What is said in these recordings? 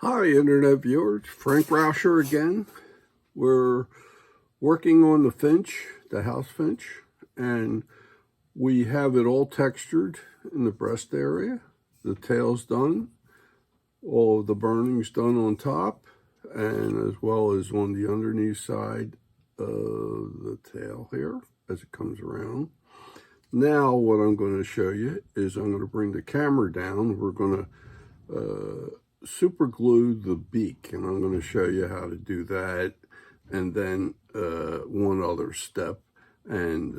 Hi, Internet viewers. Frank Rauscher again. We're working on the finch, the house finch, and we have it all textured in the breast area. The tail's done, all of the burning's done on top, and as well as on the underneath side of the tail here as it comes around. Now what I'm going to show you is I'm going to bring the camera down. We're going to super glue the beak, and I'm going to show you how to do that, and then one other step, and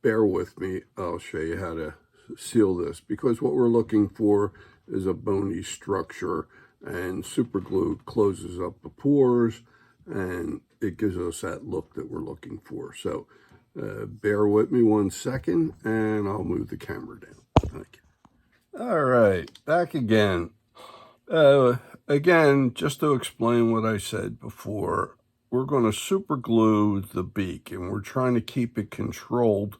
bear with me, I'll show you how to seal this, because what we're looking for is a bony structure, and super glue closes up the pores and it gives us that look that we're looking for. So bear with me 1 second and I'll move the camera down. Thank you. All right, back again. Again, just to explain what I said before, we're going to super glue the beak, and we're trying to keep it controlled,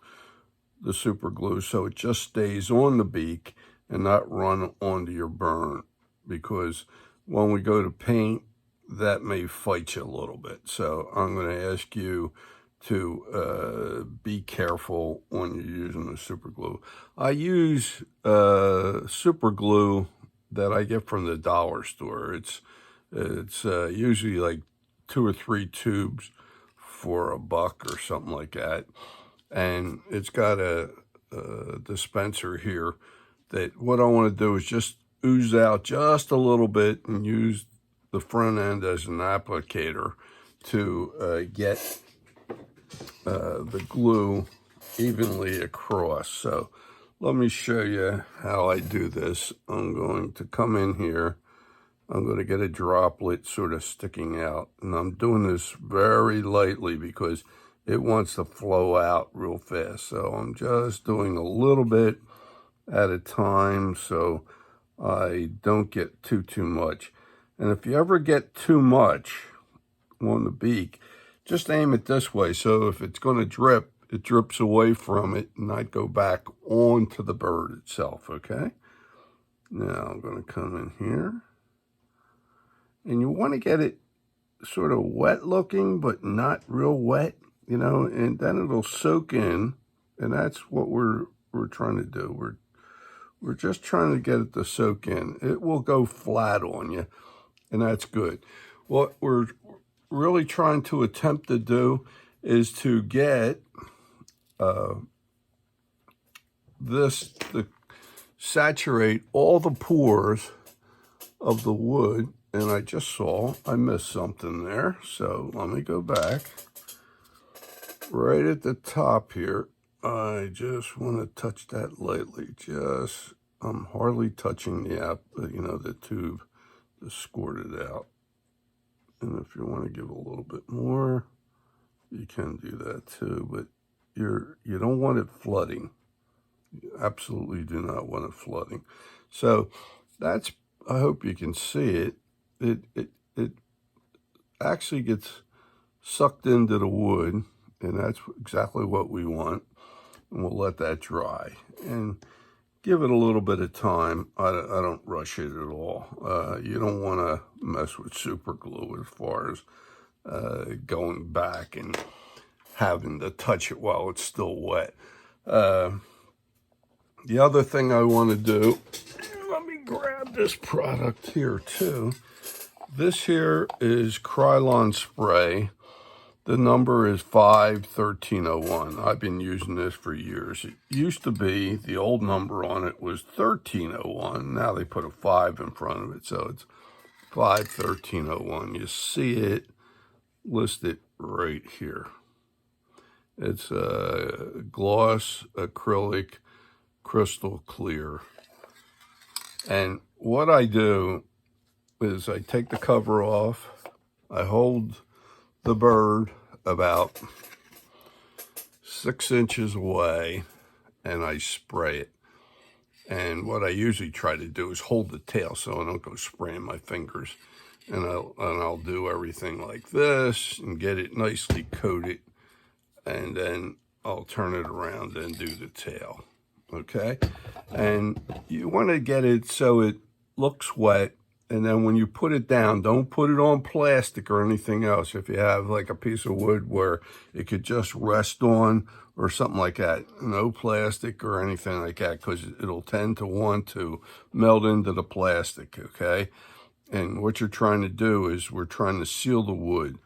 the super glue, so it just stays on the beak and not run onto your burn, because when we go to paint, that may fight you a little bit. So I'm going to ask you to be careful when you're using the super glue. I use super glue that I get from the dollar store. It's usually like 2 or 3 tubes for $1 or something like that, and it's got a dispenser here that what I want to do is just ooze out just a little bit and use the front end as an applicator to get the glue evenly across. So let me show you how I do this. I'm going to come in here. I'm going to get a droplet sort of sticking out. And I'm doing this very lightly because it wants to flow out real fast. So I'm just doing a little bit at a time so I don't get too much. And if you ever get too much on the beak, just aim it this way. So if it's going to drip, it drips away from it and not go back onto the bird itself, okay? Now I'm going to come in here. And you want to get it sort of wet looking, but not real wet, you know, and then it'll soak in. And that's what we're trying to do. We're just trying to get it to soak in. It will go flat on you, and that's good. What we're really trying to attempt to do is to get this to saturate all the pores of the wood. And I just saw I missed something there, so let me go back. Right at the top here, I just want to touch that lightly. I'm hardly touching the tube to squirt it out. And if you want to give a little bit more, you can do that too, but you don't want it flooding. You absolutely do not want it flooding. So that's, I hope you can see it. It actually gets sucked into the wood, and that's exactly what we want. And we'll let that dry and give it a little bit of time. I don't rush it at all. You don't want to mess with super glue as far as going back and having to touch it while it's still wet. The other thing I want to do, let me grab this product here too. This here is Krylon Spray. The number is 51301. I've been using this for years. It used to be, the old number on it was 1301. Now they put a 5 in front of it, so it's 51301. You see it listed right here. It's a gloss acrylic crystal clear. And what I do is I take the cover off, I hold the bird about 6 inches away, and I spray it. And what I usually try to do is hold the tail so I don't go spraying my fingers. And I'll do everything like this and get it nicely coated, and then I'll turn it around and do the tail. Okay? And you want to get it so it looks wet And then when you put it down, don't put it on plastic or anything else. If you have like a piece of wood where it could just rest on or something like that, no plastic or anything like that, because it'll tend to want to melt into the plastic, okay? And what you're trying to do is we're trying to seal the wood.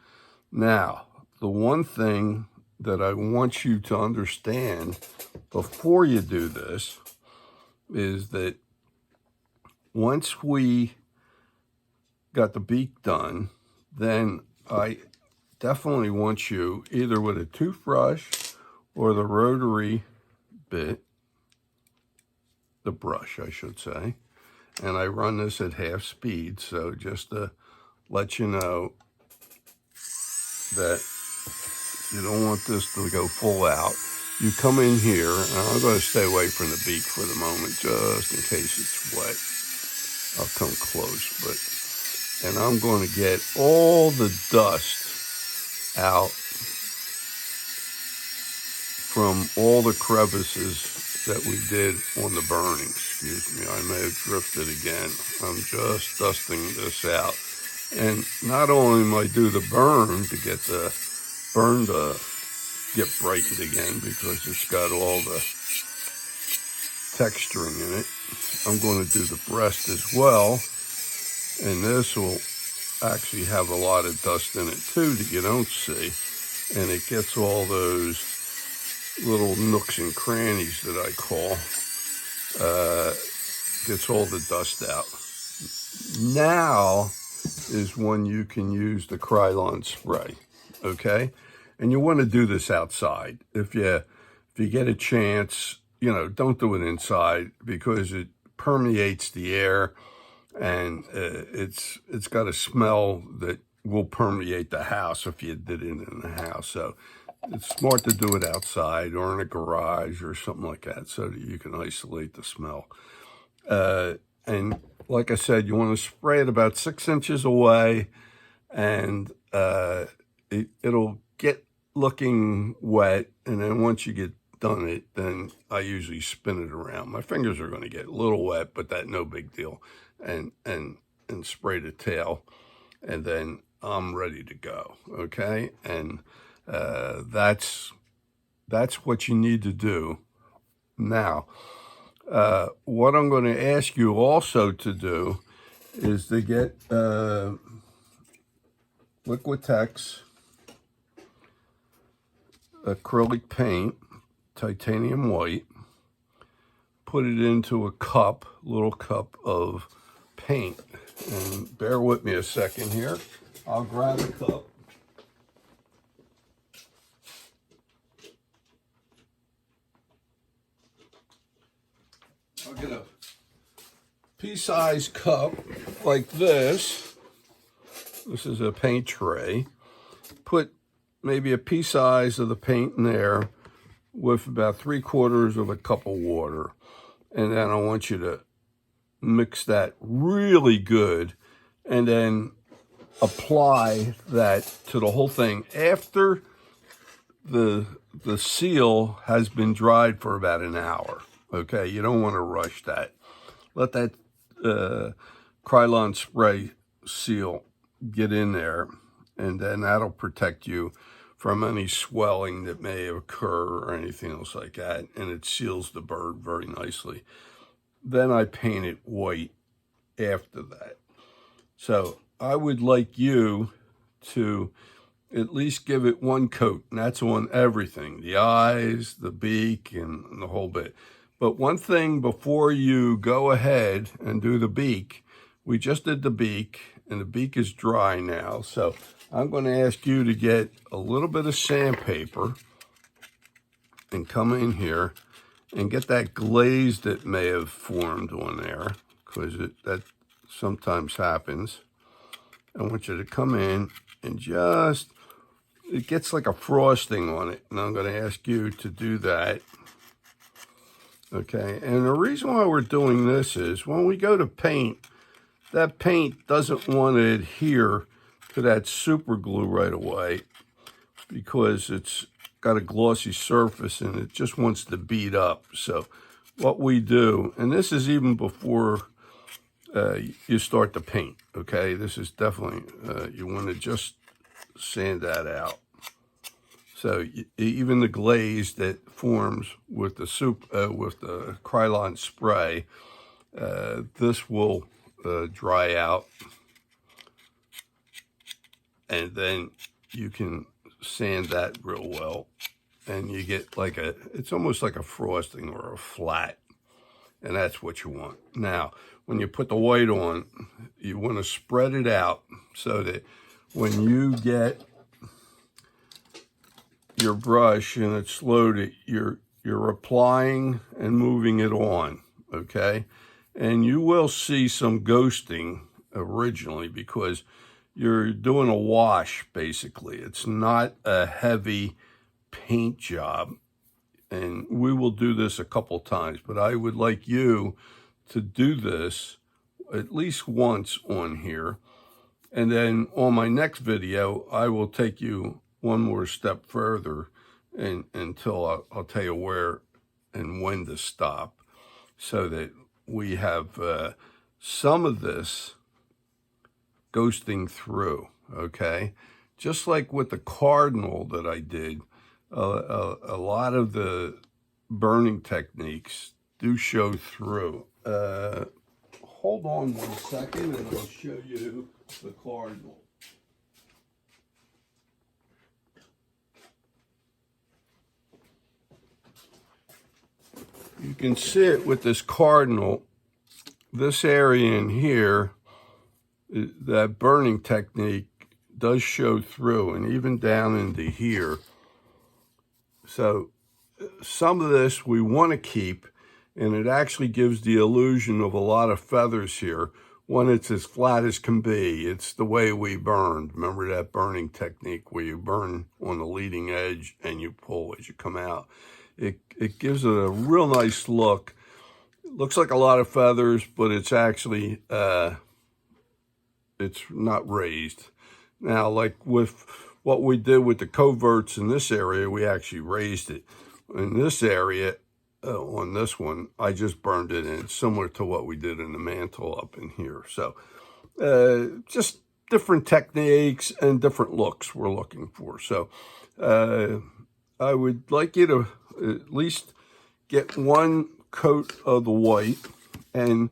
Now, the one thing that I want you to understand before you do this is that once we got the beak done, then I definitely want you either with a toothbrush or the rotary bit, the brush I should say, and I run this at half speed, so just to let you know that you don't want this to go full out. You come in here, and I'm going to stay away from the beak for the moment just in case it's wet. I'll come close, and I'm going to get all the dust out from all the crevices that we did on the burning. Excuse me, I may have drifted again. I'm just dusting this out. And not only am I do the burn to get the burn to get brightened again because it's got all the texturing in it, I'm going to do the breast as well. And this will actually have a lot of dust in it too that you don't see. And it gets all those little nooks and crannies that I call, gets all the dust out. Now is when you can use the Krylon Spray, okay? And you want to do this outside. If you get a chance, don't do it inside because it permeates the air and it's got a smell that will permeate the house if you did it in the house. So it's smart to do it outside or in a garage or something like that so that you can isolate the smell. And like I said, you want to spray it about 6 inches away, and it'll get looking wet. And then once you get done it, then I usually spin it around. My fingers are going to get a little wet, but that's no big deal. And spray the tail, and then I'm ready to go. Okay, and that's what you need to do. Now, what I'm going to ask you also to do is to get Liquitex acrylic paint, titanium white, put it into a little cup of paint. And bear with me a second here. I'll grab a cup. I'll get a pea-sized cup like this. This is a paint tray. Put maybe a pea size of the paint in there with about 3/4 of a cup of water. And then I want you to mix that really good and then apply that to the whole thing after the seal has been dried for about an hour. Okay, you don't want to rush that. Let that Krylon Spray seal get in there, and then that'll protect you from any swelling that may occur or anything else like that, and it seals the bird very nicely. Then I paint it white after that. So I would like you to at least give it one coat, and that's on everything, the eyes, the beak, and the whole bit. But one thing before you go ahead and do the beak, we just did the beak, and the beak is dry now. So I'm going to ask you to get a little bit of sandpaper and come in here and get that glaze that may have formed on there, because that sometimes happens. I want you to come in and just, it gets like a frosting on it, and I'm going to ask you to do that. Okay, and the reason why we're doing this is when we go to paint, that paint doesn't want to adhere to that super glue right away because it's got a glossy surface and it just wants to bead up. So what we do, and this is even before you start to paint, okay? This is definitely, you want to just sand that out. So even the glaze that forms with the with the Krylon Spray, this will dry out, and then you can sand that real well, and you get like it's almost like a frosting or a flat, and that's what you want. Now, when you put the white on, you want to spread it out so that when you get your brush and it's loaded, you're applying and moving it on, okay? And you will see some ghosting originally because you're doing a wash, basically. It's not a heavy paint job. And we will do this a couple times, but I would like you to do this at least once on here. And then on my next video, I will take you one more step further until I'll tell you where and when to stop, so that we have some of this ghosting through, okay? Just like with the cardinal that I did, a lot of the burning techniques do show through. Hold on 1 second and I'll show you the cardinal. You can see it with this cardinal, this area in here, that burning technique does show through, and even down into here. So some of this we want to keep, and it actually gives the illusion of a lot of feathers here when it's as flat as can be. It's the way we burned. Remember that burning technique where you burn on the leading edge and you pull as you come out. It gives it a real nice look. It looks like a lot of feathers, but it's actually, it's not raised. Now, like with what we did with the coverts in this area, we actually raised it. In this area, on this one, I just burned it in, similar to what we did in the mantle up in here. So just different techniques and different looks we're looking for. So I would like you to at least get one coat of the white. And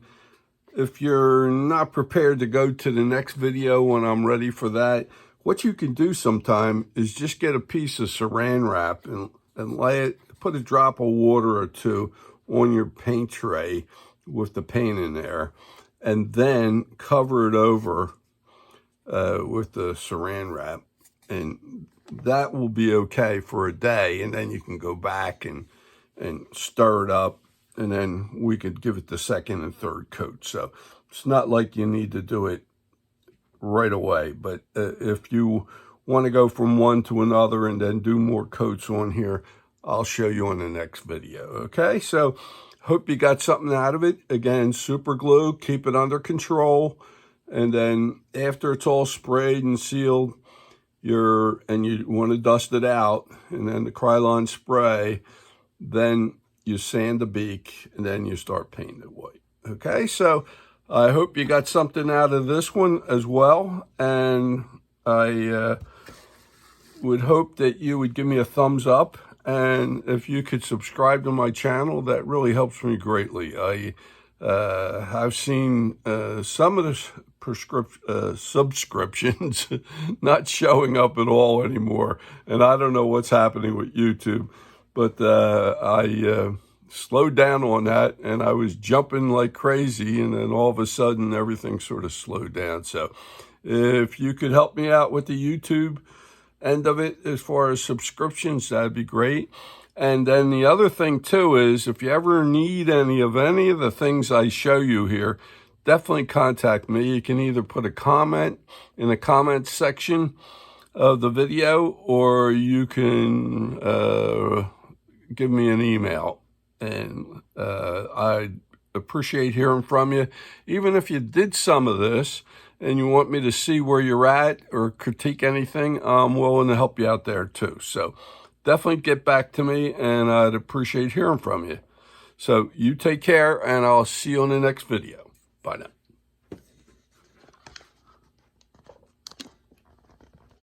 if you're not prepared to go to the next video when I'm ready for that, what you can do sometime is just get a piece of saran wrap and lay it, put a drop of water or two on your paint tray with the paint in there, and then cover it over with the saran wrap. And that will be okay for a day, and then you can go back and stir it up, and then we could give it the second and third coat. So it's not like you need to do it right away, but if you want to go from one to another and then do more coats on here, I'll show you in the next video, okay? So hope you got something out of it. Again, super glue, keep it under control, and then after it's all sprayed and sealed, and you want to dust it out, and then the Krylon Spray, then you sand the beak, and then you start painting it white. Okay, so I hope you got something out of this one as well, and I would hope that you would give me a thumbs up, and if you could subscribe to my channel, that really helps me greatly. I've seen some of the subscriptions not showing up at all anymore, and I don't know what's happening with YouTube, but I slowed down on that, and I was jumping like crazy, and then all of a sudden everything sort of slowed down. So if you could help me out with the YouTube end of it as far as subscriptions, that'd be great. And then the other thing too is, if you ever need any of the things I show you here, definitely contact me. You can either put a comment in the comment section of the video, or you can give me an email. And I'd appreciate hearing from you. Even if you did some of this and you want me to see where you're at or critique anything, I'm willing to help you out there too. So definitely get back to me, and I'd appreciate hearing from you. So you take care, and I'll see you on the next video. Bye now.